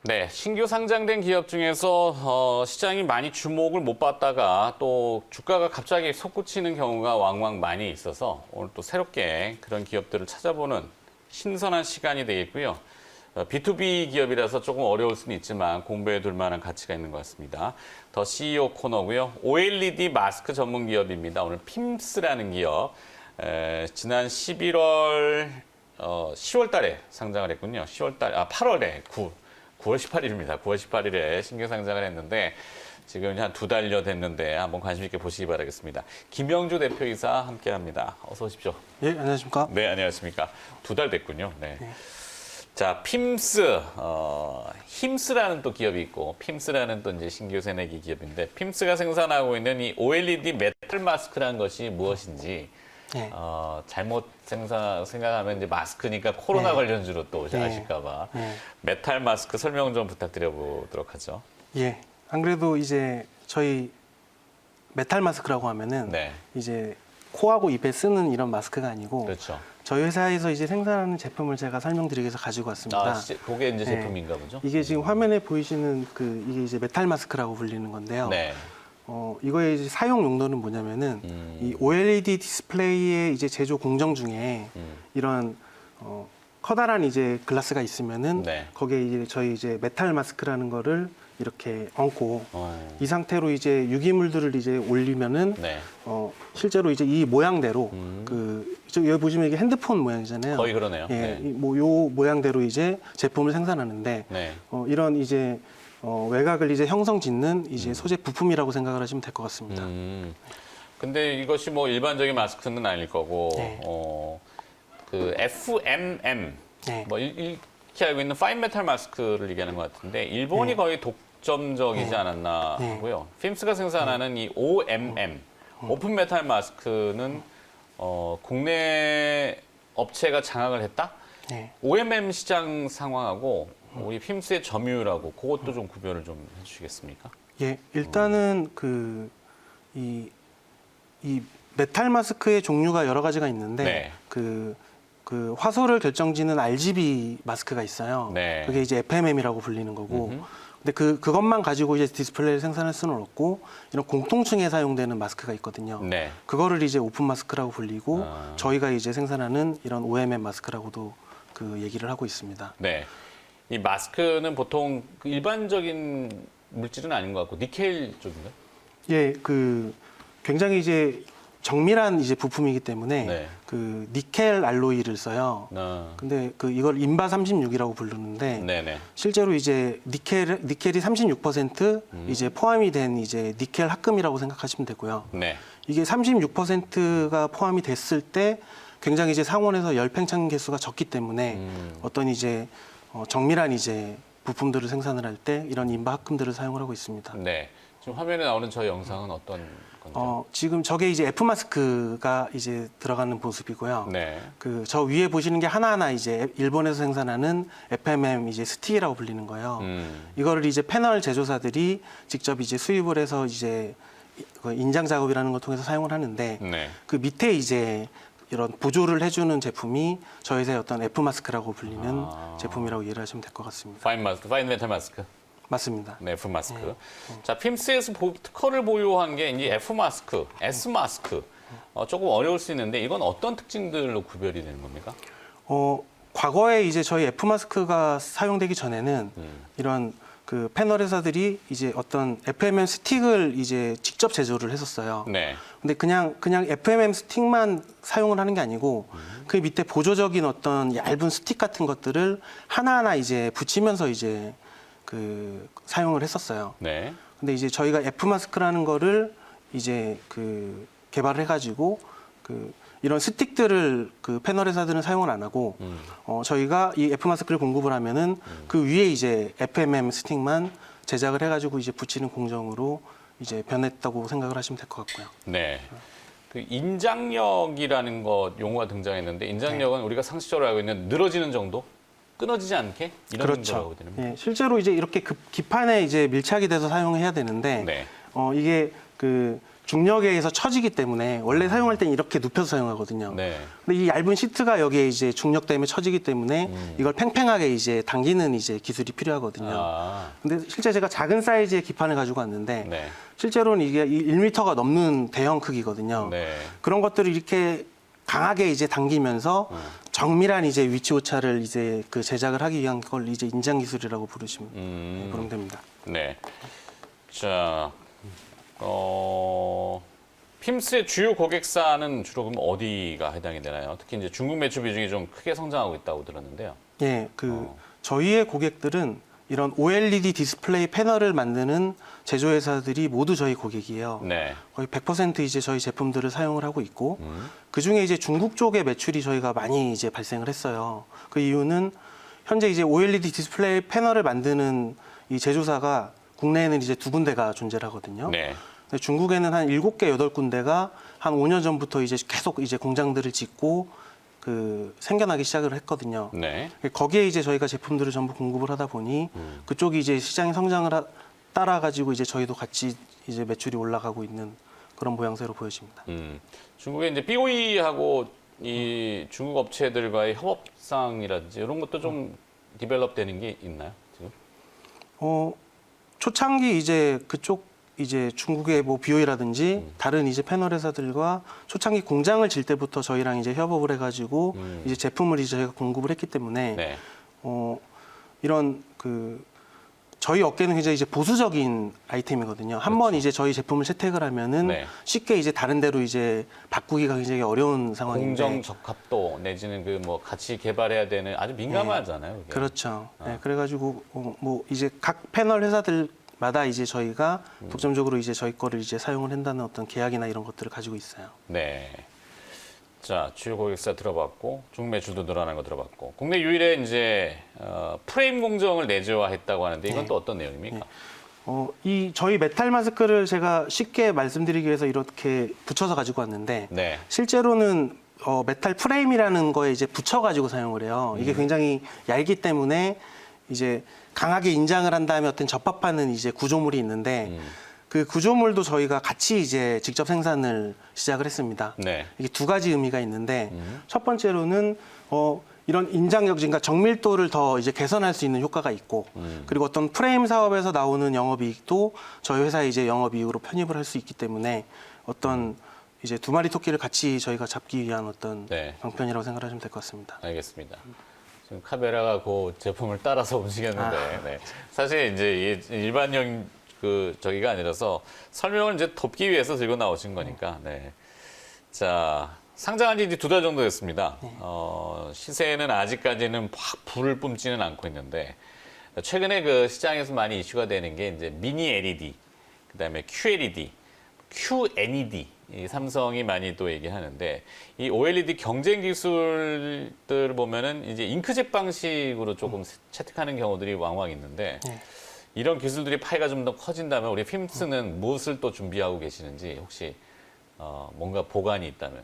네, 신규 상장된 기업 중에서 시장이 많이 주목을 못 받다가 또 주가가 갑자기 솟구치는 경우가 왕왕 많이 있어서 오늘 또 새롭게 그런 기업들을 찾아보는 신선한 시간이 되겠고요. B2B 기업이라서 조금 어려울 수는 있지만 공부해 둘 만한 가치가 있는 것 같습니다. 더 CEO 코너고요. OLED 마스크 전문 기업입니다. 오늘 핌스라는 기업. 지난 10월 달에 상장을 했군요. 8월에 9월 18일입니다. 9월 18일에 신규 상장을 했는데 지금 한 2달여 됐는데 한번 관심 있게 보시기 바라겠습니다. 김영주 대표이사 함께합니다. 어서 오십시오. 예, 안녕하십니까? 네, 안녕하십니까. 2달 됐군요. 네. 자, 핌스, 힘스라는 또 기업이 있고, 핌스라는 또 이제 신규 새내기 기업인데, 핌스가 생산하고 있는 이 OLED 메탈 마스크라는 것이 무엇인지, 네. 잘못 생각하면 이제 마스크니까 코로나 네. 관련주로 또 네. 아실까봐 네. 메탈 마스크 설명 좀 부탁드려보도록 하죠. 예. 안 그래도 이제 저희 메탈 마스크라고 하면은 네, 이제 코하고 입에 쓰는 이런 마스크가 아니고 그렇죠. 저희 회사에서 이제 생산하는 제품을 제가 설명드리기 위해서 가지고 왔습니다. 그게 이제 네. 제품인가 보죠? 이게 지금 화면에 보이시는 이게 이제 메탈 마스크라고 불리는 건데요. 네, 이거의 이제 사용 용도는 뭐냐면은 이 OLED 디스플레이의 이제 제조 공정 중에 이런 커다란 이제 글라스가 있으면은 네. 거기에 이제 저희 이제 메탈 마스크라는 거를 이렇게 얹고 이 상태로 이제 유기물들을 이제 올리면은 네. 실제로 이제 이 모양대로 여기 보시면 이게 핸드폰 모양이잖아요. 거의 그러네요. 예, 네. 요 모양대로 이제 제품을 생산하는데 네. 이런 이제 외곽을 이제 형성짓는 이제 소재 부품이라고 생각을 하시면 될 것 같습니다. 근데 이것이 뭐 일반적인 마스크는 아닐 거고, 네. 그 FMM, 네. 뭐 이렇게 알고 있는 파인 메탈 마스크를 얘기하는 것 같은데 일본이 네. 거의 독점적이지 않았나 네. 하고요. 핌스가 생산하는 이 OMM, 오픈 메탈 마스크는 국내 업체가 장악을 했다? 네. OMM 시장 상황하고 우리 핌스의 점유율하고 그것도 좀 구별을 좀 해주시겠습니까? 예, 일단은 이 메탈 마스크의 종류가 여러 가지가 있는데 네. 그 화소를 결정짓는 RGB 마스크가 있어요. 네. 그게 이제 FMM이라고 불리는 거고. 근데 그것만 가지고 이제 디스플레이를 생산할 수는 없고 이런 공통층에 사용되는 마스크가 있거든요. 네. 그거를 이제 오픈 마스크라고 불리고 아. 저희가 이제 생산하는 이런 OMM 마스크라고도 얘기를 하고 있습니다. 네. 이 마스크는 보통 그 일반적인 물질은 아닌 것 같고 니켈 쪽인가요? 예, 굉장히 이제 정밀한 이제 부품이기 때문에 네. 니켈 알로이를 써요. 아, 근데 이걸 인바 36이라고 부르는데 네네. 실제로 이제 니켈이 36% 이제 포함이 된 이제 니켈 합금이라고 생각하시면 되고요. 네. 이게 36%가 포함이 됐을 때 굉장히 이제 상온에서 열 팽창 개수가 적기 때문에 어떤 이제 정밀한 이제 부품들을 생산을 할 때 이런 인바 합금들을 사용을 하고 있습니다. 네. 지금 화면에 나오는 저 영상은 어떤 건가요? 지금 저게 이제 F 마스크가 이제 들어가는 모습이고요. 네. 저 위에 보시는 게 하나하나 이제 일본에서 생산하는 FMM 이제 스틱이라고 불리는 거예요. 이거를 이제 패널 제조사들이 직접 이제 수입을 해서 이제 인장 작업이라는 걸 통해서 사용을 하는데 네. 그 밑에 이제 이런 보조를 해주는 제품이 저희 회사의 어떤 F 마스크라고 불리는 제품이라고 이해를 하시면 될 것 같습니다. 파인 메탈 마스크. 맞습니다. 네, F 마스크. 자, 핌스에서 특허를 보유한 게 이제 F 마스크, S 마스크. 조금 어려울 수 있는데 이건 어떤 특징들로 구별이 되는 겁니까? 과거에 이제 저희 F 마스크가 사용되기 전에는 이런 패널 회사들이 이제 어떤 FMM 스틱을 이제 직접 제조를 했었어요. 네. 근데 그냥 FMM 스틱만 사용을 하는 게 아니고 그 밑에 보조적인 어떤 얇은 스틱 같은 것들을 하나하나 이제 붙이면서 이제 사용을 했었어요. 네. 근데 이제 저희가 F 마스크라는 거를 이제 개발을 해가지고 이런 스틱들을 패널 회사들은 사용을 안 하고 저희가 이 F 마스크를 공급을 하면은 그 위에 이제 FMM 스틱만 제작을 해가지고 이제 붙이는 공정으로 이제 변했다고 생각을 하시면 될 것 같고요. 네. 그 인장력이라는 것 용어가 등장했는데 인장력은 우리가 상식적으로 알고 있는 늘어지는 정도? 끊어지지 않게 이런 그렇죠. 정도라고 되는 거예요. 예, 실제로 이제 이렇게 기판에 이제 밀착이 돼서 사용해야 되는데 네. 이게 중력에 의해서 처지기 때문에 원래 사용할 때는 이렇게 눕혀서 사용하거든요. 네. 근데 이 얇은 시트가 여기에 이제 중력 때문에 처지기 때문에 이걸 팽팽하게 이제 당기는 이제 기술이 필요하거든요. 아, 근데 실제 제가 작은 사이즈의 기판을 가지고 왔는데 네. 실제로는 이게 1m가 넘는 대형 크기거든요. 네. 그런 것들을 이렇게 강하게 이제 당기면서 정밀한 이제 위치 오차를 이제 그 제작을 하기 위한 걸 이제 인장 기술이라고 부르면 됩니다. 네. 자, 핌스의 주요 고객사는 주로 그럼 어디가 해당이 되나요? 특히 이제 중국 매출 비중이 좀 크게 성장하고 있다고 들었는데요. 예, 저희의 고객들은 이런 OLED 디스플레이 패널을 만드는 제조회사들이 모두 저희 고객이에요. 네. 거의 100% 이제 저희 제품들을 사용을 하고 있고, 그 중에 이제 중국 쪽의 매출이 저희가 많이 이제 발생을 했어요. 그 이유는 현재 이제 OLED 디스플레이 패널을 만드는 이 제조사가 국내에는 이제 2군데가 존재를 하거든요. 네. 근데 중국에는 한 7개, 8군데가 한 5년 전부터 이제 계속 이제 공장들을 짓고 생겨나기 시작을 했거든요. 네. 거기에 이제 저희가 제품들을 전부 공급을 하다 보니 그쪽이 이제 시장의 성장을 따라가지고 이제 저희도 같이 이제 매출이 올라가고 있는 그런 모양새로 보여집니다. 중국에 이제 BOE하고 이 중국 업체들과의 협업상이라든지 이런 것도 좀 디벨롭 되는 게 있나요, 지금? 초창기 이제 그쪽 이제 중국의 뭐 BOE라든지 다른 이제 패널 회사들과 초창기 공장을 질 때부터 저희랑 이제 협업을 해가지고 이제 제품을 이제 저희가 공급을 했기 때문에 네. 이런 저희 업계는 굉장히 이제 보수적인 아이템이거든요. 한 번 이제 저희 제품을 채택을 하면은 네. 쉽게 이제 다른 데로 이제 바꾸기가 굉장히 어려운 상황인데. 공정 적합도 내지는 그 뭐 같이 개발해야 되는 아주 민감하잖아요. 그게. 그렇죠. 네, 그래가지고 뭐 이제 각 패널 회사들마다 이제 저희가 독점적으로 이제 저희 거를 이제 사용을 한다는 어떤 계약이나 이런 것들을 가지고 있어요. 네. 자, 주요 고객사 들어봤고 중국 매출도 늘어나는 거 들어봤고 국내 유일의 이제 프레임 공정을 내재화했다고 하는데 이건 또 어떤 내용입니까? 이 저희 메탈 마스크를 제가 쉽게 말씀드리기 위해서 이렇게 붙여서 가지고 왔는데 네. 실제로는 메탈 프레임이라는 거에 이제 붙여가지고 사용을 해요. 이게 굉장히 얇기 때문에 이제 강하게 인장을 한 다음에 어떤 접합하는 이제 구조물이 있는데 그 구조물도 저희가 같이 이제 직접 생산을 시작을 했습니다. 네. 이게 두 가지 의미가 있는데 첫 번째로는 이런 인장력, 그러니까 정밀도를 더 이제 개선할 수 있는 효과가 있고 그리고 어떤 프레임 사업에서 나오는 영업이익도 저희 회사에 이제 영업이익으로 편입을 할 수 있기 때문에 어떤 이제 두 마리 토끼를 같이 저희가 잡기 위한 어떤 네. 방편이라고 생각하시면 될 것 같습니다. 알겠습니다. 지금 카메라가 그 제품을 따라서 움직였는데 네. 사실 이제 일반형 저기가 아니라서 설명을 이제 돕기 위해서 들고 나오신 거니까. 네. 자, 상장한 지 이제 2달 정도 됐습니다. 시세는 아직까지는 확 불을 뿜지는 않고 있는데 최근에 그 시장에서 많이 이슈가 되는 게 이제 미니 LED, 그다음에 QLED, QNED 이 삼성이 많이 또 얘기하는데 이 OLED 경쟁 기술들 보면은 이제 잉크젯 방식으로 조금 채택하는 경우들이 왕왕 있는데 이런 기술들이 파이가 좀 더 커진다면 우리 핌스는 무엇을 또 준비하고 계시는지 혹시 뭔가 보관이 있다면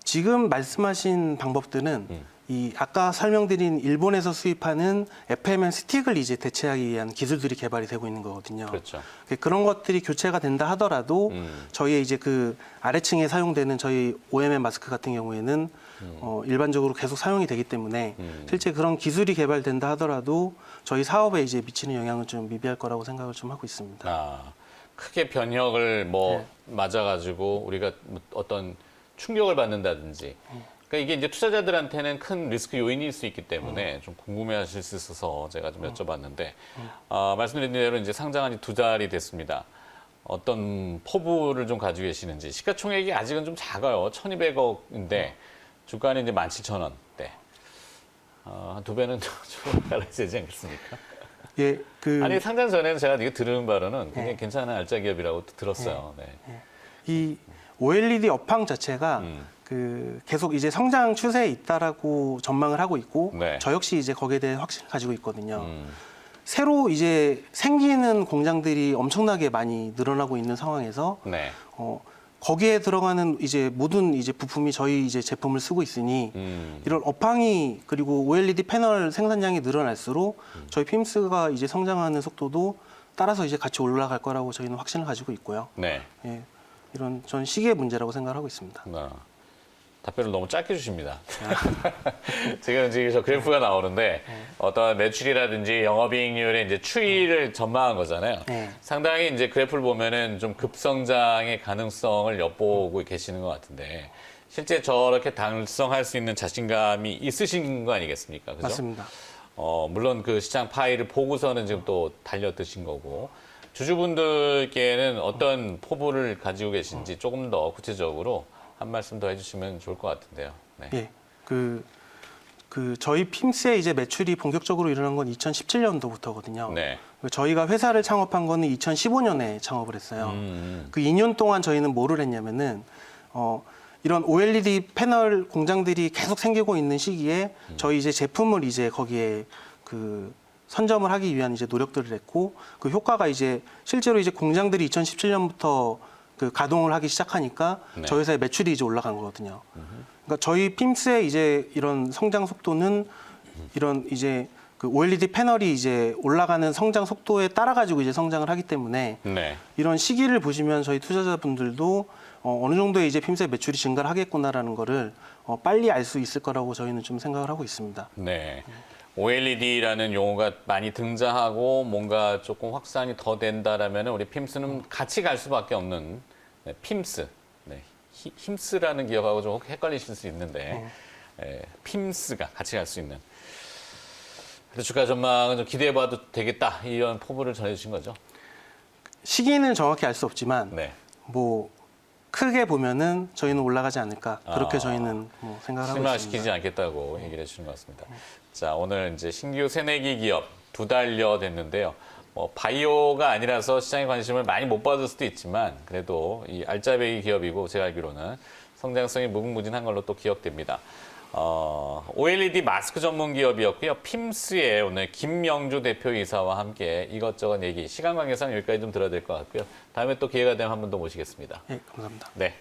지금 말씀하신 방법들은 이 아까 설명드린 일본에서 수입하는 FMN 스틱을 이제 대체하기 위한 기술들이 개발이 되고 있는 거거든요. 그렇죠. 그런 것들이 교체가 된다 하더라도 저희의 이제 그 아래층에 사용되는 저희 OMM 마스크 같은 경우에는 일반적으로 계속 사용이 되기 때문에 실제 그런 기술이 개발된다 하더라도 저희 사업에 이제 미치는 영향은 좀 미비할 거라고 생각을 좀 하고 있습니다. 크게 변형을 맞아가지고 우리가 어떤 충격을 받는다든지. 그러니까 이게 이제 투자자들한테는 큰 리스크 요인일 수 있기 때문에 좀 궁금해하실 수 있어서 제가 좀 여쭤봤는데 말씀드린 대로 이제 상장한 지 2달이 됐습니다. 어떤 포부를 좀 가지고 계시는지 시가총액이 아직은 좀 작아요. 1,200억인데 주가는 이제 17,000원. 네. 한 2배는 좀 달라야 되지 않겠습니까? 예, 아니 상장 전에는 제가 이거 들은 바로는 굉장히 괜찮은 알짜 기업이라고 들었어요. 네. 이 OLED 업황 자체가 계속 이제 성장 추세에 있다라고 전망을 하고 있고 네. 저 역시 이제 거기에 대해 확신을 가지고 있거든요. 새로 이제 생기는 공장들이 엄청나게 많이 늘어나고 있는 상황에서 네. 거기에 들어가는 이제 모든 이제 부품이 저희 이제 제품을 쓰고 있으니 이런 업황이 그리고 OLED 패널 생산량이 늘어날수록 저희 핌스가 이제 성장하는 속도도 따라서 이제 같이 올라갈 거라고 저희는 확신을 가지고 있고요. 네. 예, 이런 전 시기의 문제라고 생각을 하고 있습니다. 답변을 너무 짧게 주십니다. 지금 저 그래프가 나오는데 어떤 매출이라든지 영업이익률의 이제 추이를 전망한 거잖아요. 네. 상당히 이제 그래프를 보면은 좀 급성장의 가능성을 엿보고 계시는 것 같은데 실제 저렇게 달성할 수 있는 자신감이 있으신 거 아니겠습니까? 그죠? 맞습니다. 물론 그 시장 파이를 보고서는 지금 또 달려드신 거고 주주분들께는 어떤 포부를 가지고 계신지 조금 더 구체적으로 한 말씀 더 해주시면 좋을 것 같은데요. 네. 예, 저희 핌스의 이제 매출이 본격적으로 일어난 건 2017년도부터거든요. 네. 저희가 회사를 창업한 거는 2015년에 창업을 했어요. 그 2년 동안 저희는 뭐를 했냐면은 이런 OLED 패널 공장들이 계속 생기고 있는 시기에 저희 이제 제품을 이제 거기에 선점을 하기 위한 이제 노력들을 했고 그 효과가 이제 실제로 이제 공장들이 2017년부터 가동을 하기 시작하니까 네. 저희 회사의 매출이 이제 올라간 거거든요. 그러니까 저희 핌스의 이제 이런 성장 속도는 이런 이제 OLED 패널이 이제 올라가는 성장 속도에 따라 가지고 이제 성장을 하기 때문에 네. 이런 시기를 보시면 저희 투자자분들도 어느 정도의 이제 핌스의 매출이 증가를 하겠구나라는 거를 빨리 알 수 있을 거라고 저희는 좀 생각을 하고 있습니다. 네. OLED라는 용어가 많이 등장하고 뭔가 조금 확산이 더 된다라면 우리 핌스는 같이 갈 수밖에 없는 핌스. 네. 힘스라는 기업하고 좀 헷갈리실 수 있는데 핌스가 같이 갈 수 있는. 그래서 주가 전망은 좀 기대해봐도 되겠다 이런 포부를 전해주신 거죠. 시기는 정확히 알 수 없지만 네. 뭐 크게 보면은 저희는 올라가지 않을까 그렇게 저희는 뭐 생각을 하고 있습니다. 실망시키지 않겠다고 얘기를 해주신 것 같습니다. 자, 오늘 이제 신규 새내기 기업 2달여 됐는데요. 뭐 바이오가 아니라서 시장의 관심을 많이 못 받을 수도 있지만 그래도 이 알짜배기 기업이고 제가 알기로는 성장성이 무궁무진한 걸로 또 기억됩니다. OLED 마스크 전문 기업이었고요. 핌스의 오늘 김명주 대표이사와 함께 이것저것 얘기 시간 관계상 여기까지 좀 들어야 될 것 같고요. 다음에 또 기회가 되면 한 번 더 모시겠습니다. 네, 감사합니다. 네.